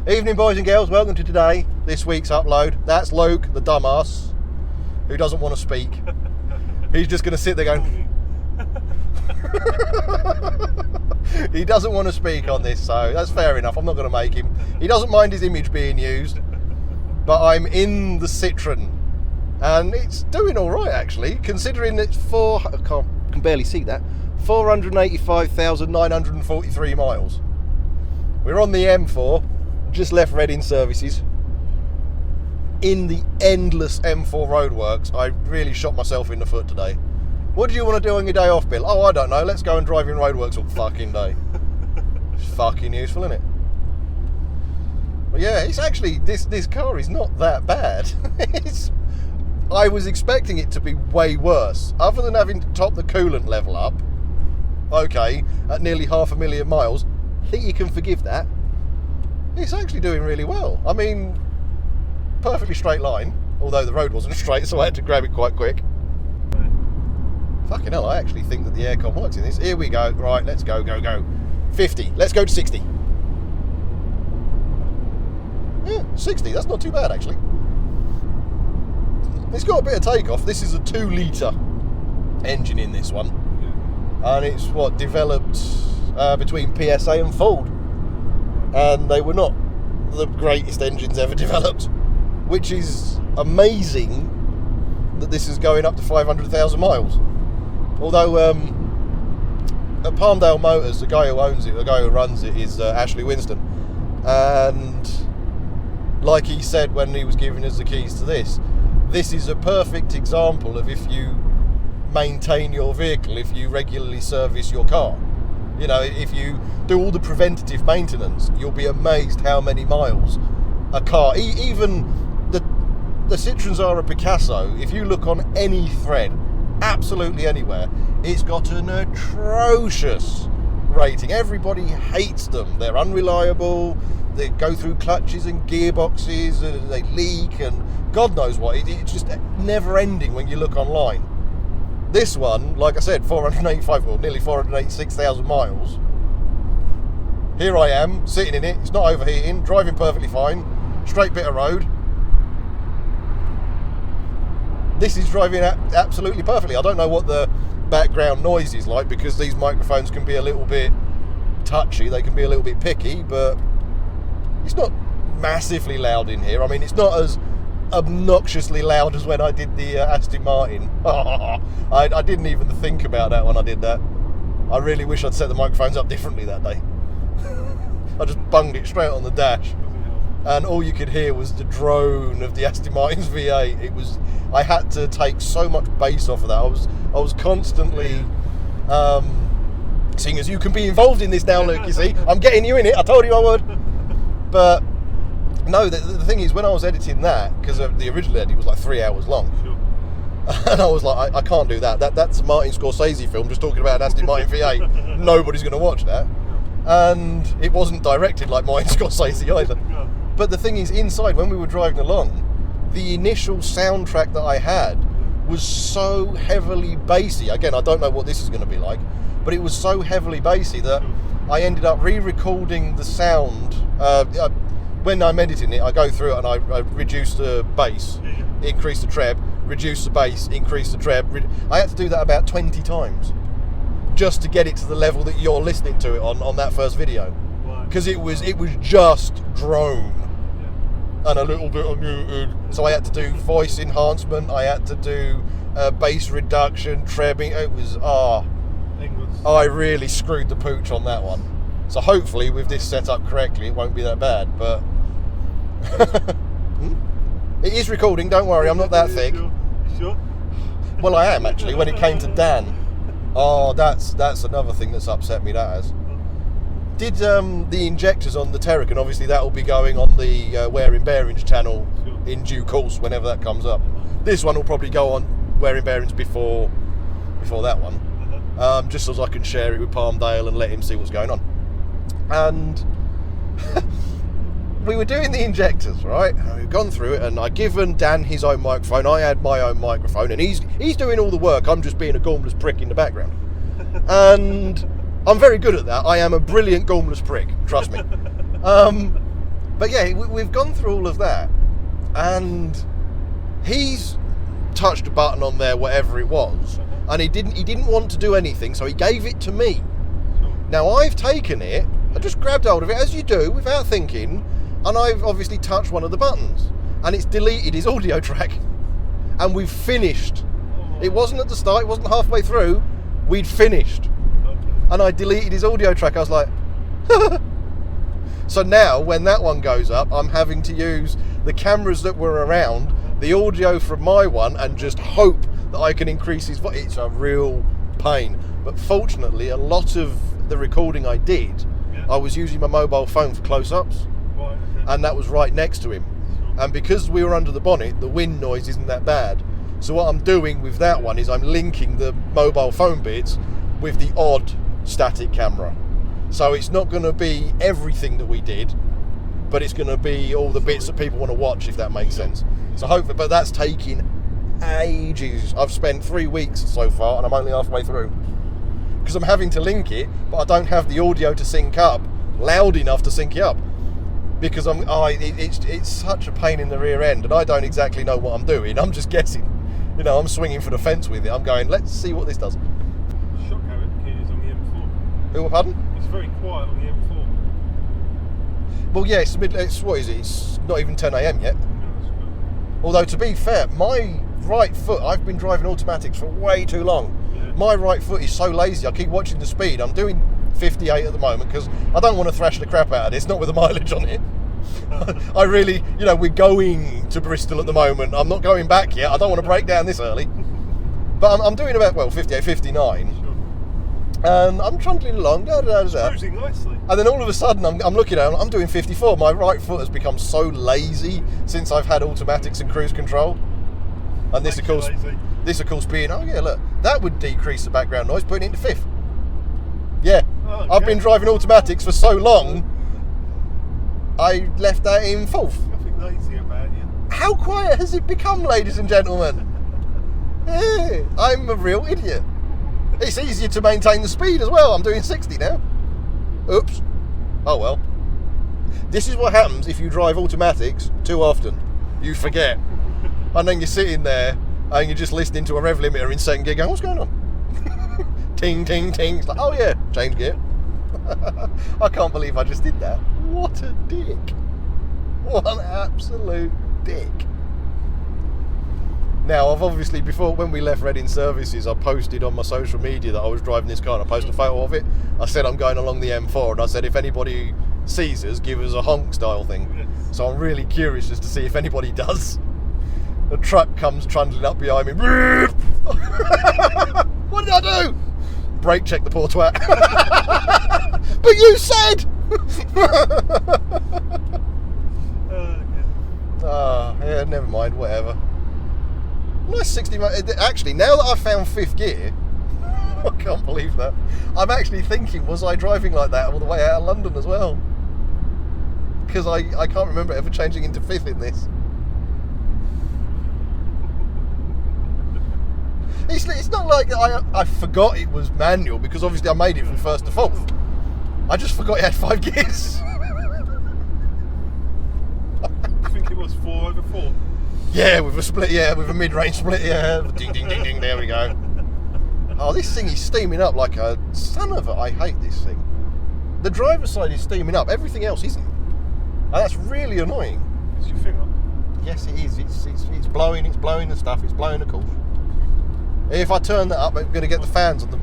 Evening, boys and girls. Welcome to this week's upload. That's Luke, the dumbass, who doesn't want to speak. He's just going to sit there going... He doesn't want to speak on this, so that's fair enough. I'm not going to make him. He doesn't mind his image being used. But I'm in the Citroen. And it's doing all right, actually, considering it's I can barely see that. 485,943 miles. We're on the M4, just left Reading services. In the endless M4 roadworks, I really shot myself in the foot today. What do you want to do on your day off, Bill? Oh, I don't know. Let's go and drive in roadworks all fucking day. It's fucking useful, isn't it? But yeah, it's actually, this car is not that bad. I was expecting it to be way worse. Other than having to top the coolant level up, okay, at nearly 500,000 miles, I think you can forgive that. It's actually doing really well. I mean, perfectly straight line, although the road wasn't straight, so I had to grab it quite quick. Fucking hell, I actually think that the aircon works in this. Here we go. Right, let's go. 50. Let's go to 60. Yeah, 60. That's not too bad, actually. It's got a bit of takeoff. This is a 2-litre engine in this one. And it's, developed between PSA and Ford. And they were not the greatest engines ever developed. Which is amazing that this is going up to 500,000 miles. Although, at Palmdale Motors, the guy who owns it, the guy who runs it, is Ashley Winston. And like he said when he was giving us the keys to this is a perfect example of if you maintain your vehicle, if you regularly service your car. You know, if you do all the preventative maintenance, you'll be amazed how many miles a car, even the Citroens are a Picasso. If you look on any thread, absolutely anywhere, it's got an atrocious rating. Everybody hates them. They're unreliable. They go through clutches and gearboxes, and they leak, and God knows what. It's just never ending when you look online. This one, like I said, 485 or nearly 486,000 miles. Here I am, sitting in it. It's not overheating, driving perfectly fine, straight bit of road. This is driving absolutely perfectly. I don't know what the background noise is like, because these microphones can be a little bit touchy. They can be a little bit picky, but it's not massively loud in here. I mean, it's not as obnoxiously loud as when I did the Aston Martin. I didn't even think about that when I did that. I really wish I'd set the microphones up differently that day. I just bunged it straight on the dash, and all you could hear was the drone of the Aston Martin's V8. I had to take so much bass off of that. I was constantly seeing as you can be involved in this now, Luke, you see. I'm getting you in it. I told you I would. But no, the thing is, when I was editing that, because the original edit was like 3 hours long, sure. And I was like, I can't do that. That's a Martin Scorsese film just talking about an Aston Martin V8. Nobody's going to watch that. And it wasn't directed like Martin Scorsese either. But the thing is, inside, when we were driving along, the initial soundtrack that I had was so heavily bassy. Again, I don't know what this is going to be like, but it was so heavily bassy that I ended up re-recording the sound. When I'm editing it, I go through it and I reduce the bass, increase the treb, reduce the bass, increase the treb. I had to do that about 20 times just to get it to the level that you're listening to it on that first video, because it was just drone and a little bit of muted. So I had to do voice enhancement, I had to do bass reduction, trebbing. It was I really screwed the pooch on that one. So hopefully with this set up correctly, it won't be that bad. But it is recording, don't worry, I'm not that thick. Sure? Well, I am actually. When it came to Dan, that's another thing that's upset me. That has. Did the injectors on the Terracan? Obviously, that will be going on the Wearing Bearings channel in due course whenever that comes up. This one will probably go on Wearing Bearings before that one, just so I can share it with Palmdale and let him see what's going on. And we were doing the injectors, right? We've gone through it, and I'd given Dan his own microphone. I had my own microphone, and he's doing all the work. I'm just being a gormless prick in the background. And I'm very good at that. I am a brilliant gormless prick, trust me. But yeah, we've gone through all of that, and he's touched a button on there, whatever it was, and he didn't want to do anything, so he gave it to me. Now I've taken it, I just grabbed hold of it, as you do, without thinking, and I've obviously touched one of the buttons, and it's deleted his audio track, and we've finished. It wasn't at the start, it wasn't halfway through, we'd finished. And I deleted his audio track. I was like, so now when that one goes up, I'm having to use the cameras that were around, the audio from my one, and just hope that I can increase his voice. It's a real pain. But fortunately, a lot of the recording I did, I was using my mobile phone for close-ups, and that was right next to him. And because we were under the bonnet, the wind noise isn't that bad. So what I'm doing with that one is I'm linking the mobile phone bits with the odd static camera. So it's not going to be everything that we did, but it's going to be all the bits that people want to watch, if that makes sense. So hopefully, but that's taking ages. I've spent 3 weeks so far, and I'm only halfway through. Because I'm having to link it, but I don't have the audio to sync up loud enough to sync it up. Because it's such a pain in the rear end, and I don't exactly know what I'm doing. I'm just guessing. You know, I'm swinging for the fence with it. I'm going, let's see what this does. Shock how it is on the M4. Who, pardon? It's very quiet on the M4. Well, yeah, it's what is it? It's not even 10 a.m. yet. No, that's good. Although, to be fair, my right foot, I've been driving automatics for way too long. Yeah. My right foot is so lazy. I keep watching the speed. I'm doing 58 at the moment because I don't want to thrash the crap out of this, not with the mileage on it. I really, you know, we're going to Bristol at the moment. I'm not going back yet. I don't want to break down this early. But I'm doing about, 58, 59. Sure. And I'm trundling along. Cruising nicely. And then all of a sudden, I'm looking at it, I'm doing 54. My right foot has become so lazy since I've had automatics and cruise control. And this, of course, being, oh yeah, look, that would decrease the background noise, putting it into fifth. Yeah. Oh, I've been driving automatics for so long, I left that in fourth. Nothing lazy about you. How quiet has it become, ladies and gentlemen? Yeah, I'm a real idiot. It's easier to maintain the speed as well. I'm doing 60 now. Oops. Oh well. This is what happens if you drive automatics too often. You forget. And then you're sitting there and you're just listening to a rev limiter in second gear going, what's going on? Ting, ting, ting. It's like, oh yeah, change gear. I can't believe I just did that. What a dick. What an absolute dick. Now, I've obviously, before, when we left Reading Services, I posted on my social media that I was driving this car, and I posted a photo of it. I said I'm going along the M4, and I said if anybody sees us, give us a honk style thing. Yes. So I'm really curious as to see if anybody does. The truck comes trundling up behind me. What did I do? Brake check the poor twat. But you said! Yeah, never mind, whatever. Nice 60. Actually, now that I've found fifth gear, I can't believe that. I'm actually thinking, was I driving like that all the way out of London as well? Because I can't remember ever changing into fifth in this. It's not like I forgot it was manual, because obviously I made it from first to fourth. I just forgot it had 5 gears. I think it was 4/4. Yeah, with a split, yeah, with a mid-range split, yeah. Ding, ding, ding, ding, there we go. Oh, this thing is steaming up like a son of a... I hate this thing. The driver's side is steaming up, everything else isn't. And that's really annoying. Is your finger? Yes, it is. It's blowing the stuff, it's blowing the cool. If I turn that up, I'm going to get the fans on the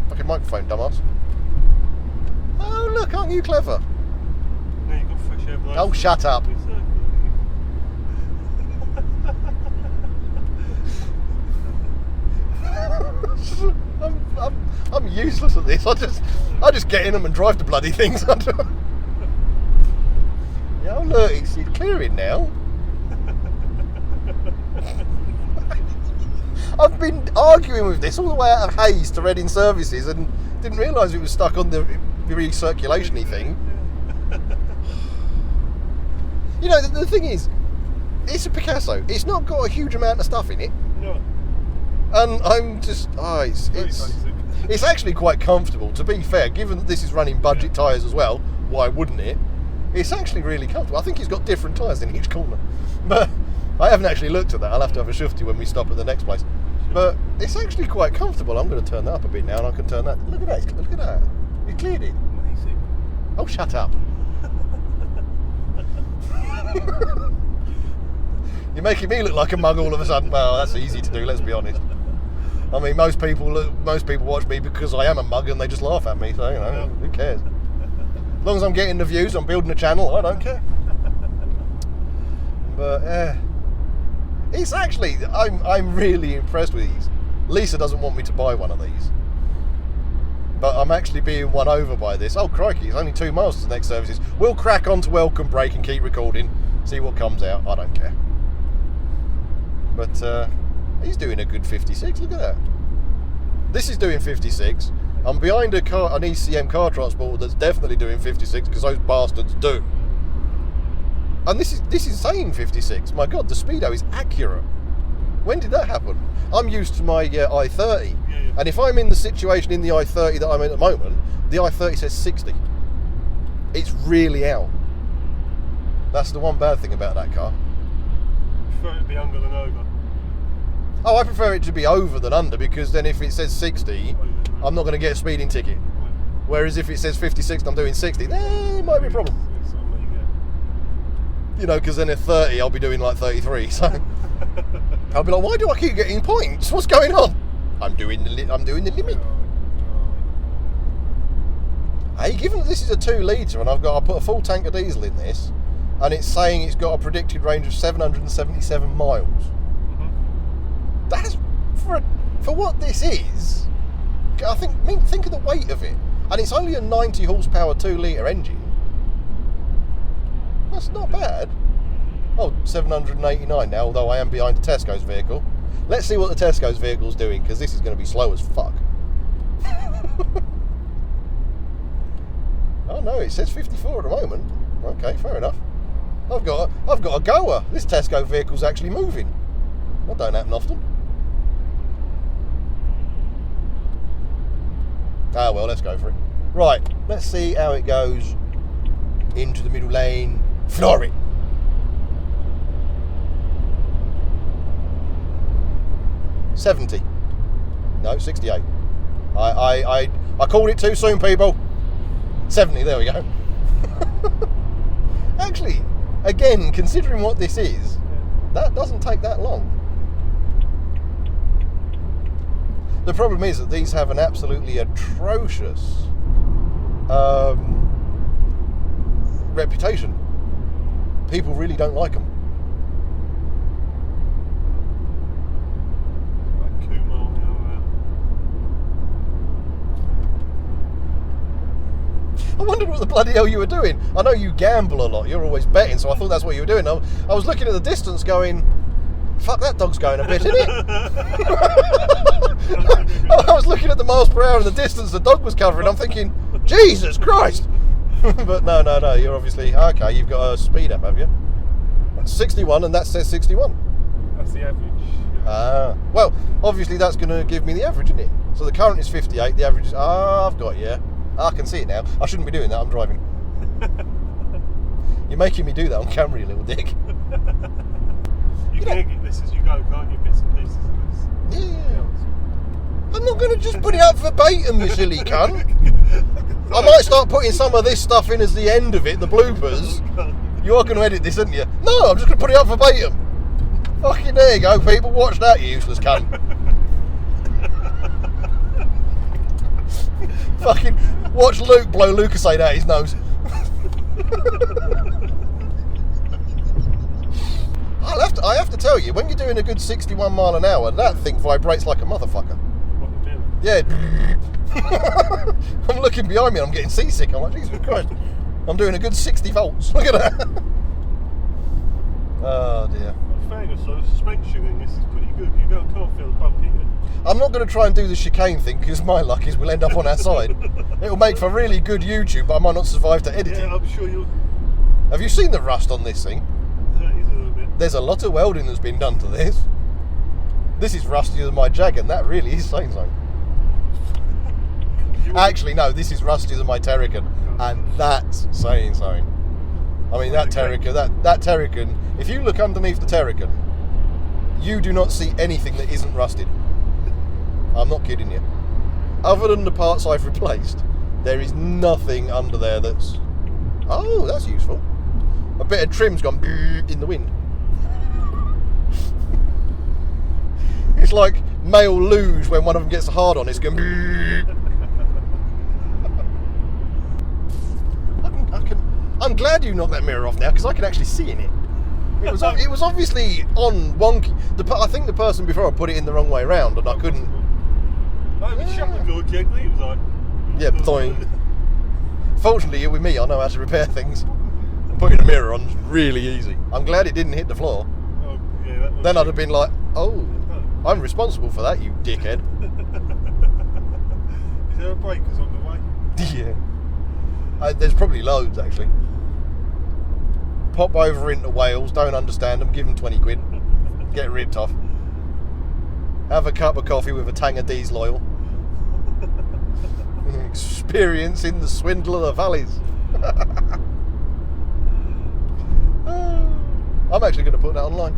fucking microphone, dumbass. Oh, look, aren't you clever? No, you've got fresh air blowing. Oh, shut up. I'm useless at this. I just get in them and drive the bloody things. Yeah, oh look, it's clearing now. I've been arguing with this all the way out of Hayes to Reading Services and didn't realise it was stuck on the recirculation-y thing. You know, the thing is, it's a Picasso. It's not got a huge amount of stuff in it. No. And I'm just, it's actually quite comfortable, to be fair, given that this is running budget tyres as well. Why wouldn't it? It's actually really comfortable. I think it's got different tyres in each corner. But I haven't actually looked at that. I'll have to have a shufty when we stop at the next place. But it's actually quite comfortable. I'm going to turn that up a bit now, and I can turn that. Look at that. Look at that. You cleared it. Amazing. Oh, shut up. You're making me look like a mug all of a sudden. Well, that's easy to do, let's be honest. I mean, most people watch me because I am a mug and they just laugh at me, so, you know, who cares? As long as I'm getting the views, I'm building a channel, I don't care. But, it's actually, I'm really impressed with these. Lisa doesn't want me to buy one of these. But I'm actually being won over by this. Oh, crikey, it's only 2 miles to the next services. We'll crack on to welcome break and keep recording. See what comes out. I don't care. But he's doing a good 56. Look at that. This is doing 56. I'm behind an ECM car transporter that's definitely doing 56 because those bastards do. And this is saying 56. My God, the speedo is accurate. When did that happen? I'm used to my I-30. Yeah. And if I'm in the situation in the I-30 that I'm in at the moment, the I-30 says 60. It's really out. That's the one bad thing about that car. I prefer it to be under than over. Oh, I prefer it to be over than under, because then if it says 60, I'm not going to get a speeding ticket. Whereas if it says 56 and I'm doing 60, it might be a problem. You know, because then at 30 I'll be doing like 33, so I'll be like, why do I keep getting points? What's going on? I'm doing the limit. Hey, given that this is a 2 litre and I put a full tank of diesel in this, and it's saying it's got a predicted range of 777 miles. That's for what this is. I think of the weight of it, and it's only a 90 horsepower 2 litre engine. That's not bad. Oh, 789 now, although I am behind a Tesco's vehicle. Let's see what the Tesco's vehicle's doing, because this is going to be slow as fuck. Oh no, it says 54 at the moment. Okay, fair enough. I've got a goer. This Tesco vehicle's actually moving. That don't happen often. Ah well, let's go for it. Right, let's see how it goes into the middle lane. Floor it. $70. No, 68. I called it too soon, people. 70, there we go. Actually, again, considering what this is, that doesn't take that long. The problem is that these have an absolutely atrocious reputation. People really don't like them. I wondered what the bloody hell you were doing. I know you gamble a lot. You're always betting, so I thought that's what you were doing. I was looking at the distance going, fuck, that dog's going a bit, isn't it? I was looking at the miles per hour and the distance the dog was covering. I'm thinking, Jesus Christ. But no, you're obviously, okay, you've got a speed up, have you? 61, and that says 61. That's the average. Well, obviously that's going to give me the average, isn't it? So the current is 58, the average is, I've got you. I can see it now. I shouldn't be doing that, I'm driving. You're making me do that on camera, you little dick. You can edit this as you go, can't you? Bits and pieces of this. Yeah. I'm not going to just put it up verbatim, you silly cunt. I might start putting some of this stuff in as the end of it, the bloopers. You are going to edit this, aren't you? No, I'm just going to put it up verbatim. Fucking there you go, people. Watch that, you useless cunt. Fucking watch Luke blow Lucasade out his nose. I have to tell you, when you're doing a good 61 mile an hour, that thing vibrates like a motherfucker. What we're doing. Yeah. I'm looking behind me and I'm getting seasick. I'm like, Jesus Christ. I'm doing a good 60 volts. Look at that. Oh dear. In fairness, so the suspension in this is pretty good. You can't feel the bump either. I'm not going to try and do the chicane thing because my luck is we'll end up on our side. It'll make for really good YouTube, but I might not survive to edit it. Yeah, I'm sure you'll. Have you seen the rust on this thing? That is a little bit. There's a lot of welding that's been done to this. This is rustier than my Jag, and that really is saying something. Actually, no, this is rustier than my Terrican, and that's saying something. I mean, that Terrican, that Terrican, if you look underneath the Terrican, you do not see anything that isn't rusted. I'm not kidding you. Other than the parts I've replaced, there is nothing under there that's... Oh, that's useful. A bit of trim's gone in the wind. It's like male luge when one of them gets hard on, it's going... I'm glad you knocked that mirror off now, because I can actually see in it. It was obviously on wonky. I think the person before I put it in the wrong way around, and I couldn't. He shut the door gently. He was like, yeah, boing. Fortunately, with me, I know how to repair things. And putting a mirror on is really easy. I'm glad it didn't hit the floor. oh, yeah, that was Then I'd have been like, oh, I'm responsible for that, you dickhead. Is there a breakers on the way? Yeah. There's probably loads, actually. Pop over into Wales, don't understand them, give them 20 quid, get ripped off. Have a cup of coffee with a tang of diesel oil. Experiencing the swindle of the valleys. I'm actually going to put that online.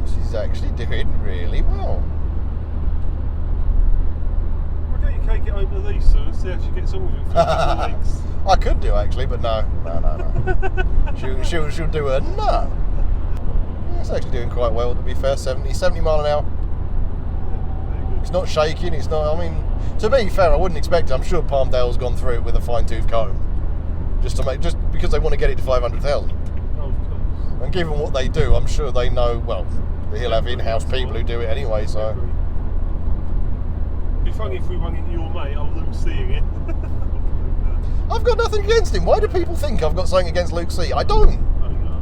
She's actually doing really well. Why don't you take it over to Lisa and see how she gets on with it for a couple of weeks? I could do actually, but no. She'll do a no. It's actually doing quite well, to be fair. 70 mile an hour. It's not shaking. It's not. I mean, to be fair, I wouldn't expect it. I'm sure Palmdale's gone through it with a fine-tooth comb, just because they want to get it to 500,000. Oh, of course. And given what they do, I'm sure they know. Well, he'll have in-house people who do it anyway. So. It'd be funny if we run into your mate. I'll lose seeing it. I've got nothing against him. Why do people think I've got something against Luke C? I don't. Oh, no.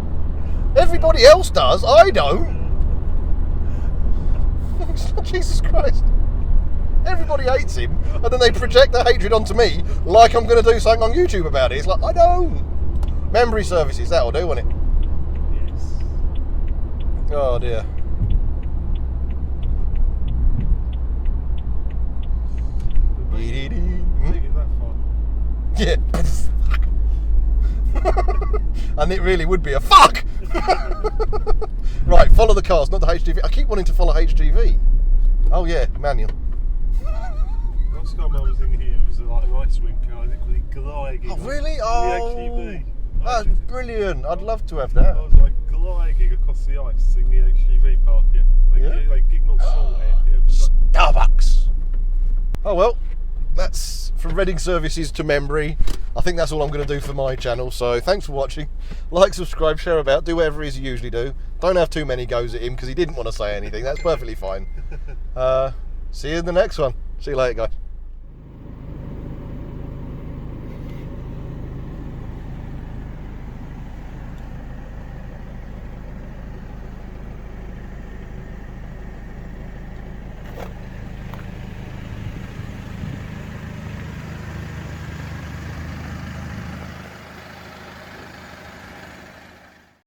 Everybody else does. I don't. Jesus Christ. Everybody hates him, and then they project their hatred onto me like I'm going to do something on YouTube about it. It's like, I don't. Memory services, that'll do, won't it? Yes. Oh dear. Take it that far. Yeah. And it really would be a fuck! Right, follow the cars, not the HGV. I keep wanting to follow HGV. Oh yeah, manual. Last time I was in here, it was like an ice rink car, literally gliding. Oh really? The HGV. That's brilliant. I'd love to have that. I was like gliding across the ice in the HGV park here. They did not sort it. It was like, Starbucks. Oh well, that's from Reading Services to Memory. I think that's all I'm going to do for my channel. So thanks for watching. Like, subscribe, share about, do whatever it is you usually do. Don't have too many goes at him because he didn't want to say anything. That's perfectly fine. See you in the next one. See you later, guys.